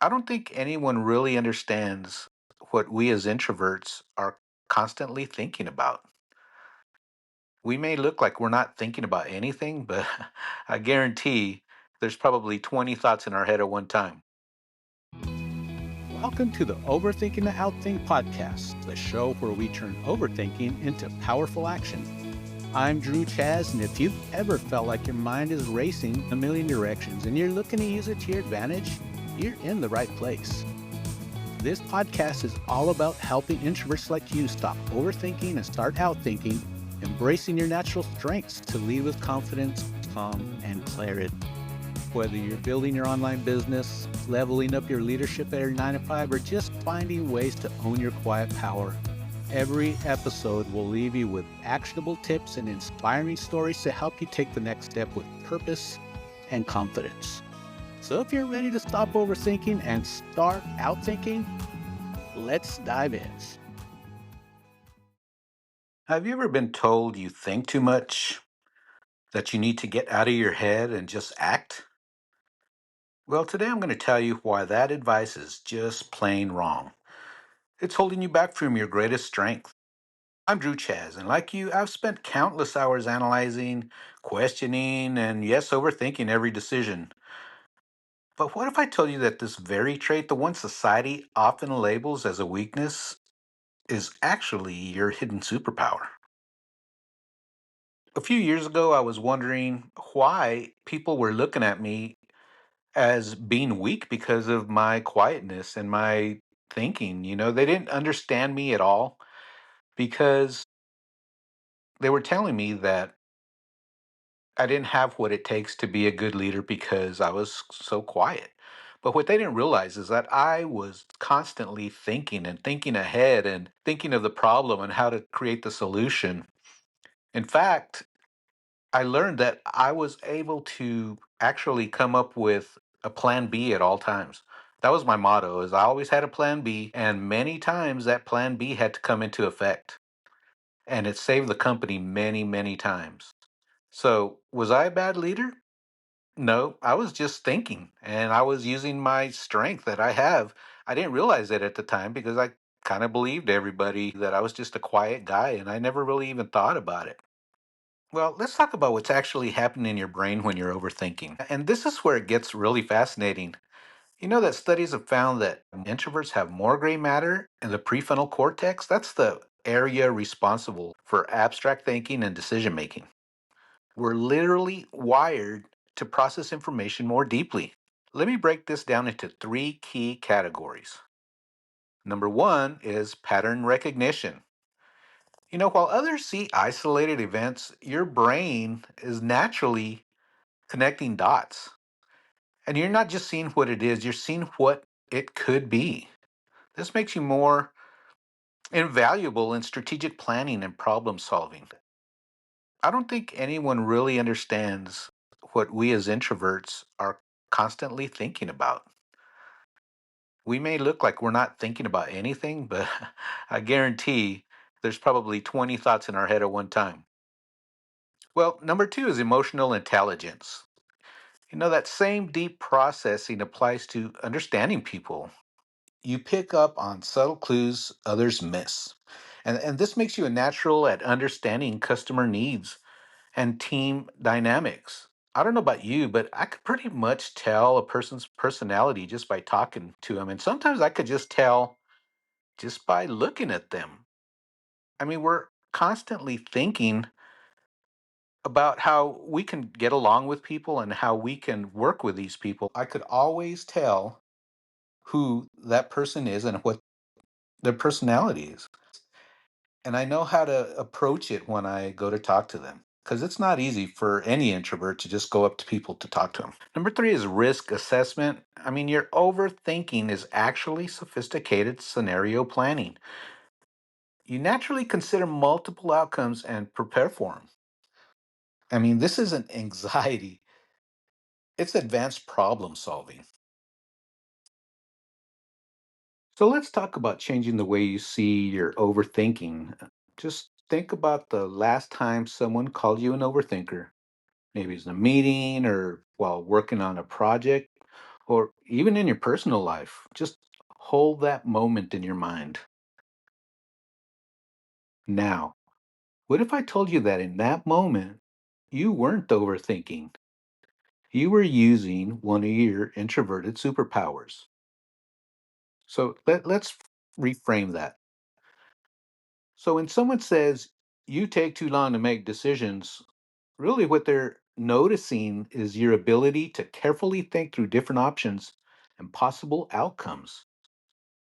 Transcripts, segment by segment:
I don't think anyone really understands what we as introverts are constantly thinking about. We may look like we're not thinking about anything, but I guarantee there's probably 20 thoughts in our head at one time. Welcome to the Overthinking the Outthink podcast, the show where we turn overthinking into powerful action. I'm Drew Chaz, and if you've ever felt like your mind is racing a million directions and you're looking to use it to your advantage, you're in the right place. This podcast is all about helping introverts like you stop overthinking and start outthinking, embracing your natural strengths to lead with confidence, calm, and clarity. Whether you're building your online business, leveling up your leadership at your 9 to 5, or just finding ways to own your quiet power, every episode will leave you with actionable tips and inspiring stories to help you take the next step with purpose and confidence. So if you're ready to stop overthinking and start outthinking, let's dive in. Have you ever been told you think too much, that you need to get out of your head and just act? Well, today I'm going to tell you why that advice is just plain wrong. It's holding you back from your greatest strength. I'm Drew Chaz, and like you, I've spent countless hours analyzing, questioning, and yes, overthinking every decision. But what if I told you that this very trait, the one society often labels as a weakness, is actually your hidden superpower? A few years ago, I was wondering why people were looking at me as being weak because of my quietness and my thinking. They didn't understand me at all because they were telling me that I didn't have what it takes to be a good leader because I was so quiet. But what they didn't realize is that I was constantly thinking and thinking ahead and thinking of the problem and how to create the solution. In fact, I learned that I was able to actually come up with a plan B at all times. That was my motto is I always had a plan B, and many times that plan B had to come into effect. And it saved the company many, many times. So, was I a bad leader? No, I was just thinking and I was using my strength that I have. I didn't realize it at the time because I kind of believed everybody that I was just a quiet guy and I never really even thought about it. Well, let's talk about what's actually happening in your brain when you're overthinking. And this is where it gets really fascinating. You know that studies have found that introverts have more gray matter in the prefrontal cortex? That's the area responsible for abstract thinking and decision making. We're literally wired to process information more deeply. Let me break this down into three key categories. Number one is pattern recognition. While others see isolated events, your brain is naturally connecting dots. And you're not just seeing what it is, you're seeing what it could be. This makes you more invaluable in strategic planning and problem solving. I don't think anyone really understands what we as introverts are constantly thinking about. We may look like we're not thinking about anything, but I guarantee there's probably 20 thoughts in our head at one time. Well, number two is emotional intelligence. That same deep processing applies to understanding people. You pick up on subtle clues others miss. And this makes you a natural at understanding customer needs and team dynamics. I don't know about you, but I could pretty much tell a person's personality just by talking to them. And sometimes I could just tell just by looking at them. I mean, we're constantly thinking about how we can get along with people and how we can work with these people. I could always tell who that person is and what their personality is. And I know how to approach it when I go to talk to them because it's not easy for any introvert to just go up to people to talk to them. Number three is risk assessment. I mean, your overthinking is actually sophisticated scenario planning. You naturally consider multiple outcomes and prepare for them. I mean, this isn't anxiety, it's advanced problem solving. So let's talk about changing the way you see your overthinking. Just think about the last time someone called you an overthinker. Maybe it's in a meeting or while working on a project or even in your personal life. Just hold that moment in your mind. Now, what if I told you that in that moment, you weren't overthinking? You were using one of your introverted superpowers. So let's reframe that. So when someone says you take too long to make decisions, really what they're noticing is your ability to carefully think through different options and possible outcomes.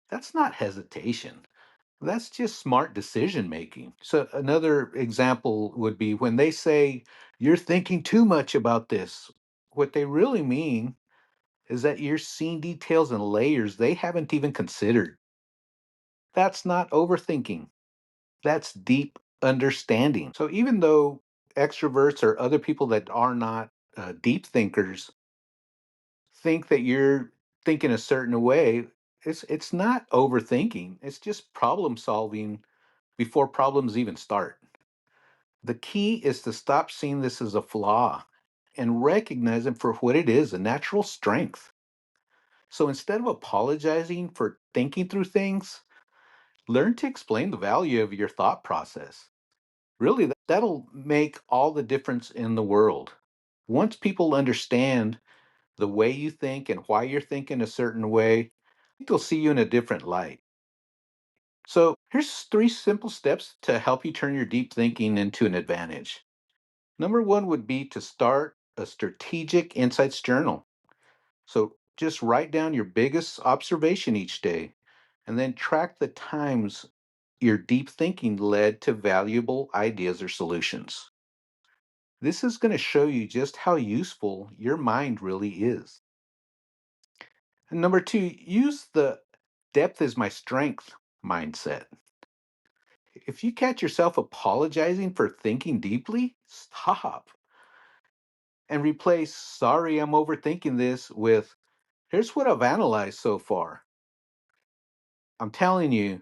That's not hesitation. That's just smart decision making. So, another example would be when they say, you're thinking too much about this. What they really mean is that you're seeing details and layers they haven't even considered. That's not overthinking, that's deep understanding. So, even though extroverts or other people that are not deep thinkers think that you're thinking a certain way, it's not overthinking, it's just problem solving before problems even start. The key is to stop seeing this as a flaw and recognize it for what it is, a natural strength. So instead of apologizing for thinking through things, learn to explain the value of your thought process. Really, that'll make all the difference in the world. Once people understand the way you think and why you're thinking a certain way, they'll see you in a different light. So here's three simple steps to help you turn your deep thinking into an advantage. Number one would be to start a strategic insights journal. So just write down your biggest observation each day and then track the times your deep thinking led to valuable ideas or solutions. This is going to show you just how useful your mind really is. And number two, use the depth is my strength mindset. If you catch yourself apologizing for thinking deeply, stop and replace sorry I'm overthinking this with here's what I've analyzed so far. I'm telling you,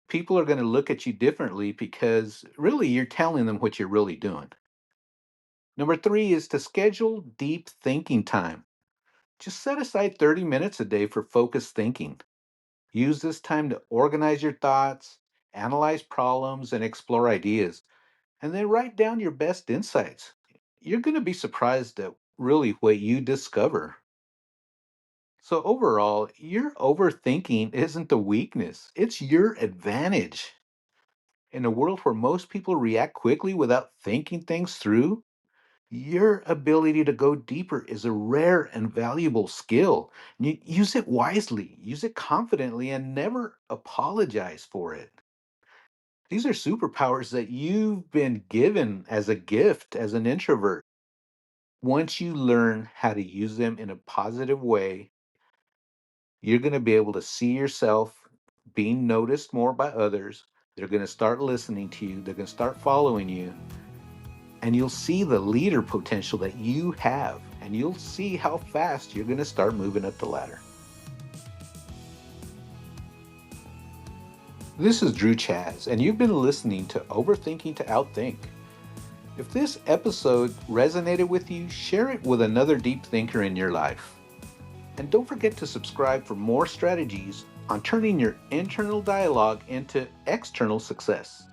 people are going to look at you differently because really you're telling them what you're really doing. Number three is to schedule deep thinking time. Just set aside 30 minutes a day for focused thinking. Use this time to organize your thoughts, analyze problems, and explore ideas. And then write down your best insights. You're going to be surprised at really what you discover. So, overall, your overthinking isn't the weakness, it's your advantage. In a world where most people react quickly without thinking things through, your ability to go deeper is a rare and valuable skill. Use it wisely, use it confidently, and never apologize for it. These are superpowers that you've been given as a gift as an introvert. Once you learn how to use them in a positive way, you're going to be able to see yourself being noticed more by others. They're going to start listening to you, they're going to start following you, and you'll see the leader potential that you have, and you'll see how fast you're going to start moving up the ladder. This is Drew Chaz, and you've been listening to Overthinking to Outthink. If this episode resonated with you, share it with another deep thinker in your life. And don't forget to subscribe for more strategies on turning your internal dialogue into external success.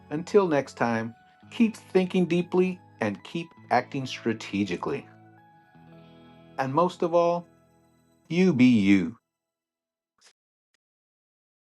Until next time, keep thinking deeply and keep acting strategically. And most of all, you be you.